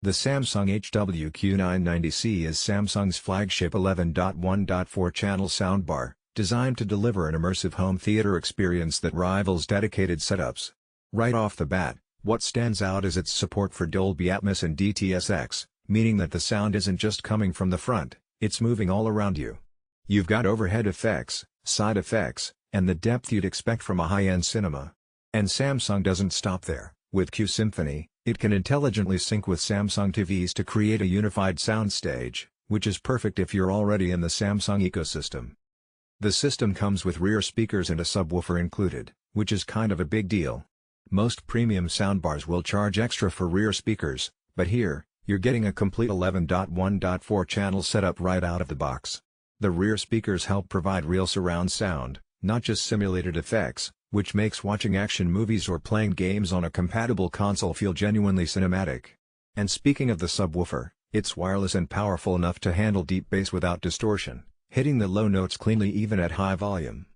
The Samsung HW-Q990C is Samsung's flagship 11.1.4 channel soundbar, designed to deliver an immersive home theater experience that rivals dedicated setups. Right off the bat, what stands out is its support for Dolby Atmos and DTS, meaning that the sound isn't just coming from the front, it's moving all around you. You've got overhead effects, side effects, and the depth you'd expect from a high-end cinema. And Samsung doesn't stop there. With Q-Symphony, it can intelligently sync with Samsung TVs to create a unified soundstage, which is perfect if you're already in the Samsung ecosystem. The system comes with rear speakers and a subwoofer included, which is kind of a big deal. Most premium soundbars will charge extra for rear speakers, but here, you're getting a complete 11.1.4 channel setup right out of the box. The rear speakers help provide real surround sound, not just simulated effects, which makes watching action movies or playing games on a compatible console feel genuinely cinematic. And speaking of the subwoofer, it's wireless and powerful enough to handle deep bass without distortion, hitting the low notes cleanly even at high volume.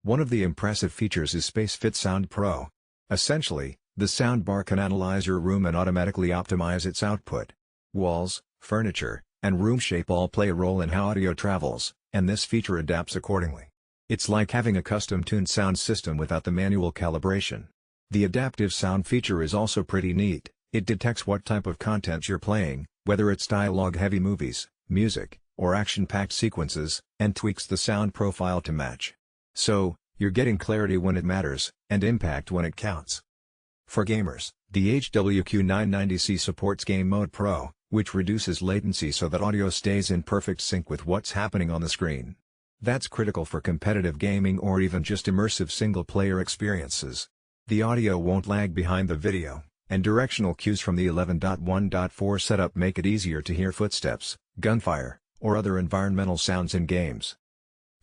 One of the impressive features is SpaceFit Sound Pro. Essentially, the soundbar can analyze your room and automatically optimize its output. Walls, furniture, and room shape all play a role in how audio travels, and this feature adapts accordingly. It's like having a custom-tuned sound system without the manual calibration. The adaptive sound feature is also pretty neat. It detects what type of content you're playing, whether it's dialogue-heavy movies, music, or action-packed sequences, and tweaks the sound profile to match. So, you're getting clarity when it matters, and impact when it counts. For gamers, the HW-Q990C supports Game Mode Pro, which reduces latency so that audio stays in perfect sync with what's happening on the screen. That's critical for competitive gaming or even just immersive single-player experiences. The audio won't lag behind the video, and directional cues from the 11.1.4 setup make it easier to hear footsteps, gunfire, or other environmental sounds in games.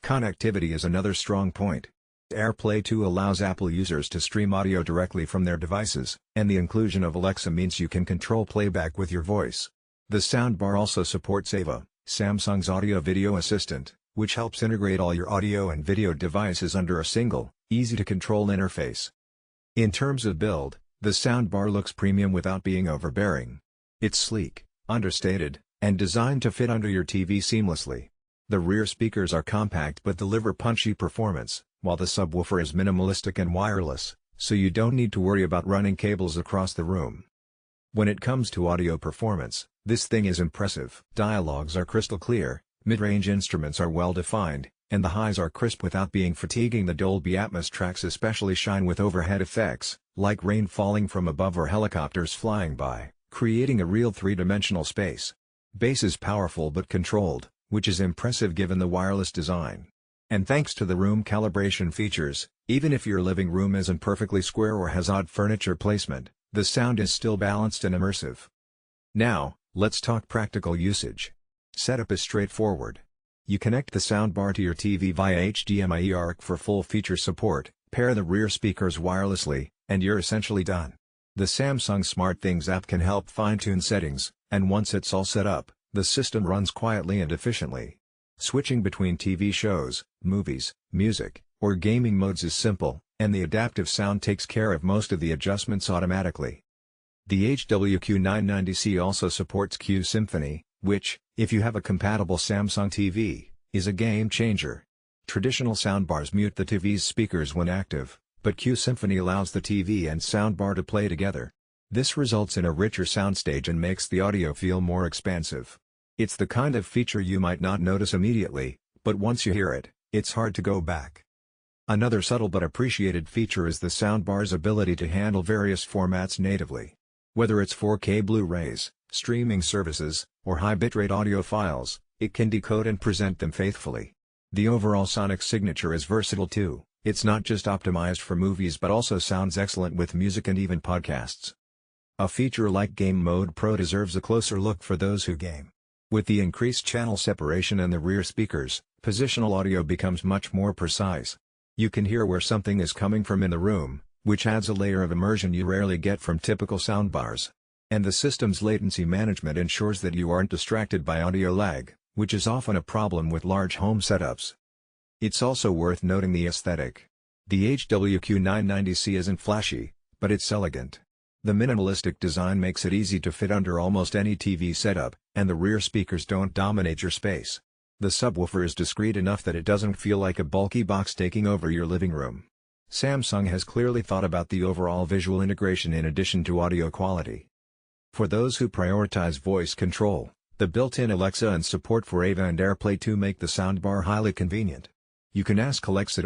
Connectivity is another strong point. AirPlay 2 allows Apple users to stream audio directly from their devices, and the inclusion of Alexa means you can control playback with your voice. The soundbar also supports Ava, Samsung's audio-video assistant, which helps integrate all your audio and video devices under a single, easy-to-control interface. In terms of build, the soundbar looks premium without being overbearing. It's sleek, understated, and designed to fit under your TV seamlessly. The rear speakers are compact but deliver punchy performance, while the subwoofer is minimalistic and wireless, so you don't need to worry about running cables across the room. When it comes to audio performance, this thing is impressive. Dialogues are crystal clear, mid-range instruments are well-defined, and the highs are crisp without being fatiguing. The Dolby Atmos tracks especially shine with overhead effects, like rain falling from above or helicopters flying by, creating a real three-dimensional space. Bass is powerful but controlled, which is impressive given the wireless design. And thanks to the room calibration features, even if your living room isn't perfectly square or has odd furniture placement, the sound is still balanced and immersive. Now, let's talk practical usage. Setup is straightforward. You connect the soundbar to your TV via HDMI ARC for full feature support, pair the rear speakers wirelessly, and you're essentially done. The Samsung SmartThings app can help fine-tune settings, and once it's all set up, the system runs quietly and efficiently. Switching between TV shows, movies, music, or gaming modes is simple, and the adaptive sound takes care of most of the adjustments automatically. The HW-Q990C also supports Q-Symphony, which, if you have a compatible Samsung TV, is a game changer. Traditional soundbars mute the TV's speakers when active, but Q-Symphony allows the TV and soundbar to play together. This results in a richer soundstage and makes the audio feel more expansive. It's the kind of feature you might not notice immediately, but once you hear it, it's hard to go back. Another subtle but appreciated feature is the soundbar's ability to handle various formats natively. Whether it's 4K Blu-rays, streaming services, or high bitrate audio files, it can decode and present them faithfully. The overall sonic signature is versatile too. It's not just optimized for movies but also sounds excellent with music and even podcasts. A feature like Game Mode Pro deserves a closer look for those who game. With the increased channel separation and the rear speakers, positional audio becomes much more precise. You can hear where something is coming from in the room, which adds a layer of immersion you rarely get from typical soundbars. And the system's latency management ensures that you aren't distracted by audio lag, which is often a problem with large home setups. It's also worth noting the aesthetic. The HW-Q990C isn't flashy, but it's elegant. The minimalistic design makes it easy to fit under almost any TV setup, and the rear speakers don't dominate your space. The subwoofer is discreet enough that it doesn't feel like a bulky box taking over your living room. Samsung has clearly thought about the overall visual integration in addition to audio quality. For those who prioritize voice control, the built-in Alexa and support for AVA and AirPlay 2 make the soundbar highly convenient. You can ask Alexa to